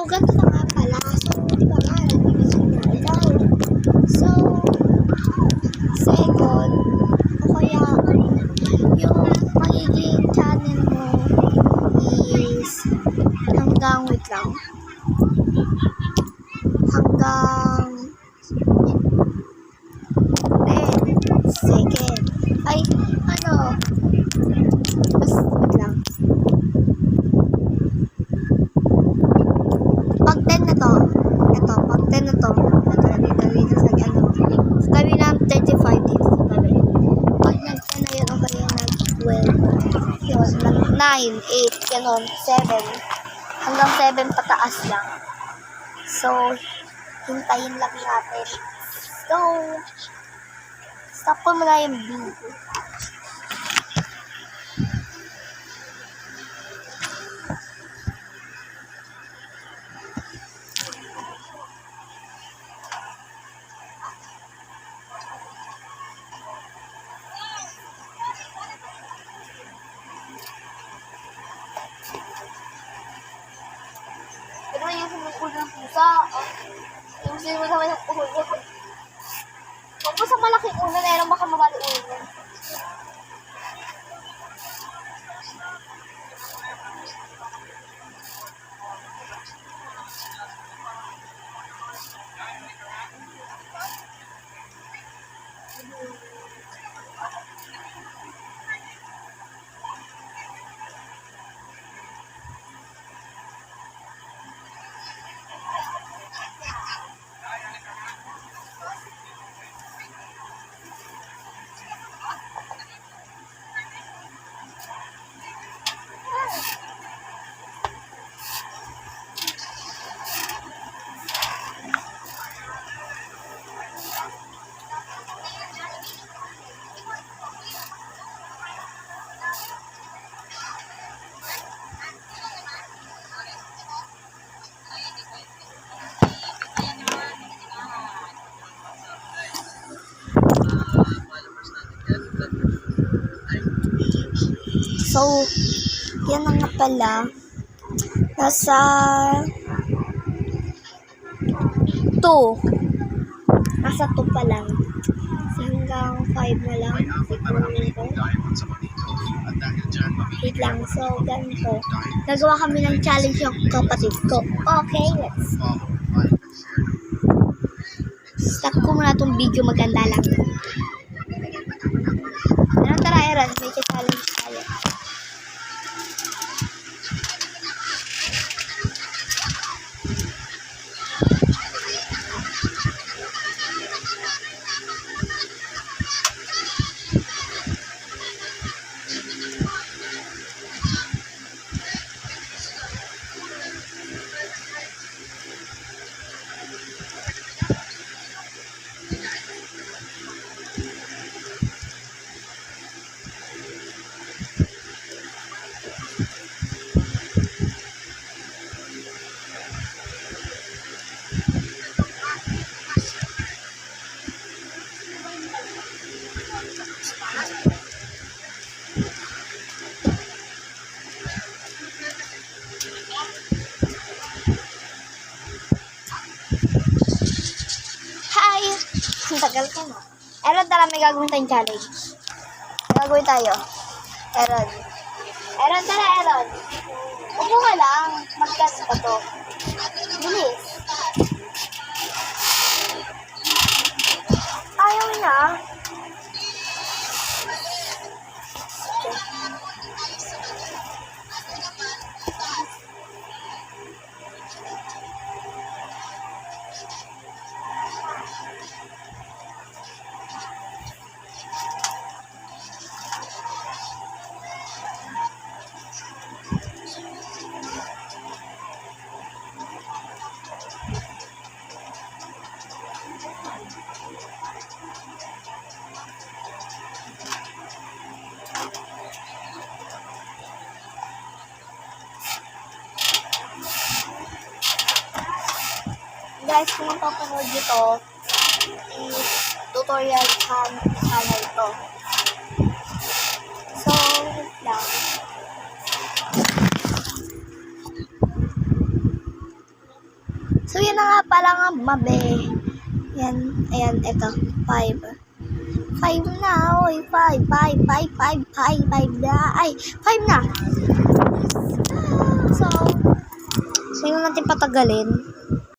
ganito na nga pala. So, di ba nga, nag-video na ikaw. So, second, o kaya, yung magiging channel mo is hanggang, wait lang, hanggang 10 second. Ay, ano, basta, wait lang. Pag 10 na to, pag 10 na to, dito sa ano, sa tabi ng 35 dito sa tabi. Pag nag-10 na yun, okay yung nag-12, yun, 9, 8, ganon, 7, hanggang 7 pataas lang. So, hintayin lang natin. So, stop ko muna yung video. Pero yung sumukul ng pusa, yung sinusama ng puhol ko. Huwag mo sa malaking ulo na yun, baka mabali ulo mo. So, yan na nga pala. Nasa 2. Nasa 2 pa lang. So, hanggang 5 na lang. Wait lang. So, ganito. Nagawa kami ng challenge yung kapatid ko. Okay, let's go. Stop ko muna itong video. Maganda lang. Tara, Eran. May challenge tayo. Ang tagal ka na. Eron, tara, may gagawin tayong challenge. May gagawin tayo. Eron. Eron, tara, Eron. Upo ka lang. Mag-gas pa to. Bilis. Ayaw na. Guys, kung mapapanood nyo to, is tutorial channel to. So, wait lang. So, yan na nga pala nga, mabe. Yan, ayan, eto, 5. 5 na, oy, 5 na, ay, 5 na. So, hindi na natin patagalin.